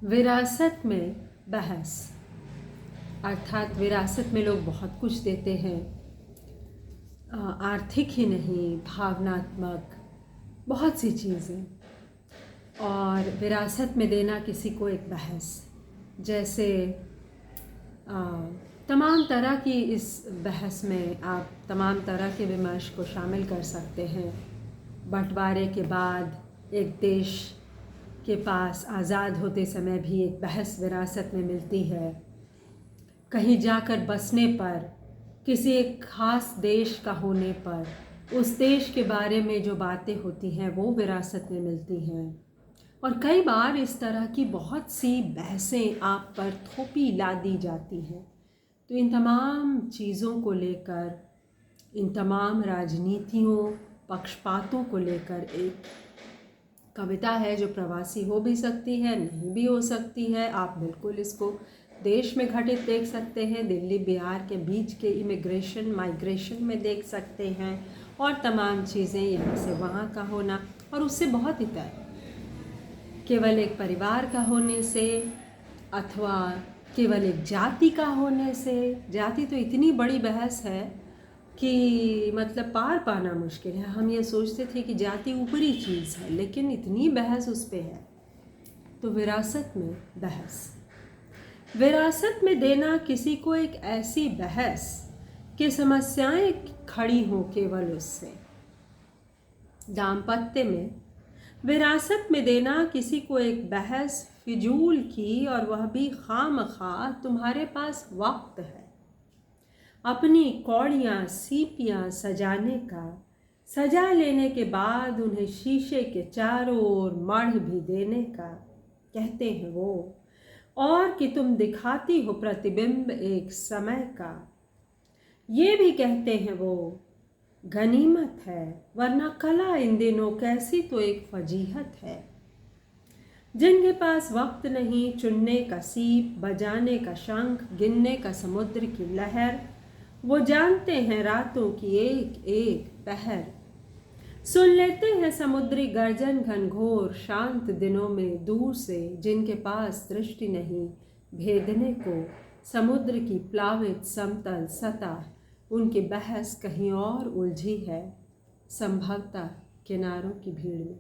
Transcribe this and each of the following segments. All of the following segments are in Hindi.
विरासत में बहस, अर्थात विरासत में लोग बहुत कुछ देते हैं, आर्थिक ही नहीं भावनात्मक बहुत सी चीज़ें। और विरासत में देना किसी को एक बहस, जैसे तमाम तरह की इस बहस में आप तमाम तरह के विमर्श को शामिल कर सकते हैं। बंटवारे के बाद एक देश के पास आज़ाद होते समय भी एक बहस विरासत में मिलती है। कहीं जाकर बसने पर, किसी एक ख़ास देश का होने पर उस देश के बारे में जो बातें होती हैं वो विरासत में मिलती हैं। और कई बार इस तरह की बहुत सी बहसें आप पर थोपी ला दी जाती हैं। तो इन तमाम चीज़ों को लेकर, इन तमाम राजनीतियों पक्षपातों को लेकर एक कविता है जो प्रवासी हो भी सकती है, नहीं भी हो सकती है। आप बिल्कुल इसको देश में घटित देख सकते हैं, दिल्ली बिहार के बीच के इमिग्रेशन माइग्रेशन में देख सकते हैं, और तमाम चीज़ें यहाँ से वहाँ का होना, और उससे बहुत इतर केवल एक परिवार का होने से अथवा केवल एक जाति का होने से। जाति तो इतनी बड़ी बहस है कि मतलब पार पाना मुश्किल है। हम ये सोचते थे कि जाति ऊपरी चीज़ है, लेकिन इतनी बहस उस पे है। तो विरासत में बहस, विरासत में देना किसी को एक ऐसी बहस कि समस्याएं खड़ी हों केवल उससे। दाम्पत्य में विरासत में देना किसी को एक बहस फिजूल की, और वह भी खामखा तुम्हारे पास वक्त है अपनी कौड़ियाँ सीपियाँ सजाने का, सजा लेने के बाद उन्हें शीशे के चारों ओर मढ़ भी देने का, कहते हैं वो। और कि तुम दिखाती हो प्रतिबिंब एक समय का, ये भी कहते हैं वो। गनीमत है वरना कला इन दिनों कैसी तो एक फजीहत है। जिनके पास वक्त नहीं चुनने का सीप, बजाने का शंख, गिनने का समुद्र की लहर, वो जानते हैं रातों की एक एक पहर। सुन लेते हैं समुद्री गर्जन घनघोर शांत दिनों में दूर से। जिनके पास दृष्टि नहीं भेदने को समुद्र की प्लावित समतल सतह, उनकी बहस कहीं और उलझी है संभवतः किनारों की भीड़ में।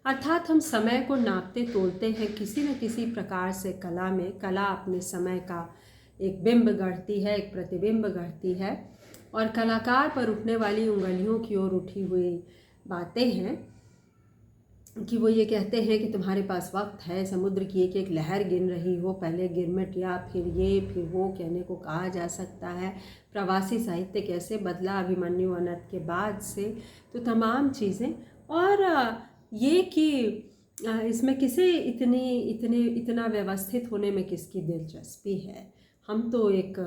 अर्थात हम समय को नापते तोलते हैं किसी न किसी प्रकार से कला में। कला अपने समय का एक बिंब गढ़ती है, एक प्रतिबिंब गढ़ती है, और कलाकार पर उठने वाली उंगलियों की ओर उठी हुई बातें हैं कि वो ये कहते हैं कि तुम्हारे पास वक्त है, समुद्र की एक एक लहर गिन रही हो, पहले गिरमिट या फिर ये फिर वो कहने को कहा जा सकता है। प्रवासी साहित्य कैसे बदला अभिमन्यु अनंत के बाद से, तो तमाम चीज़ें। और ये कि इसमें किसे इतना व्यवस्थित होने में किसकी दिलचस्पी है। हम तो एक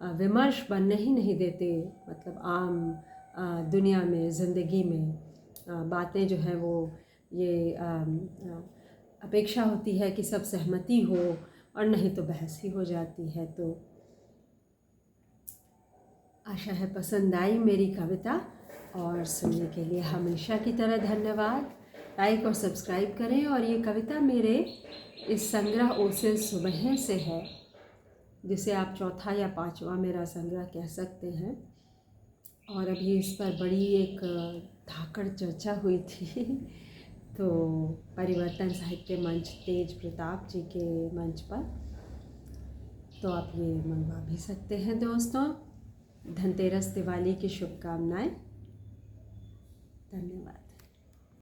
विमर्श बनने ही नहीं देते, मतलब आम दुनिया में ज़िंदगी में बातें जो हैं वो ये अपेक्षा होती है कि सब सहमति हो, और नहीं तो बहस ही हो जाती है। तो आशा है पसंद आई मेरी कविता, और सुनने के लिए हमेशा की तरह धन्यवाद। लाइक और सब्सक्राइब करें। और ये कविता मेरे इस संग्रह ओसिल सुबह से है, जिसे आप चौथा या पांचवा मेरा संग्रह कह सकते हैं। और अभी इस पर बड़ी एक धाकड़ चर्चा हुई थी तो परिवर्तन साहित्य मंच तेज प्रताप जी के मंच पर, तो आप ये मंगवा भी सकते हैं दोस्तों। धनतेरस दिवाली की शुभकामनाएं। धन्यवाद।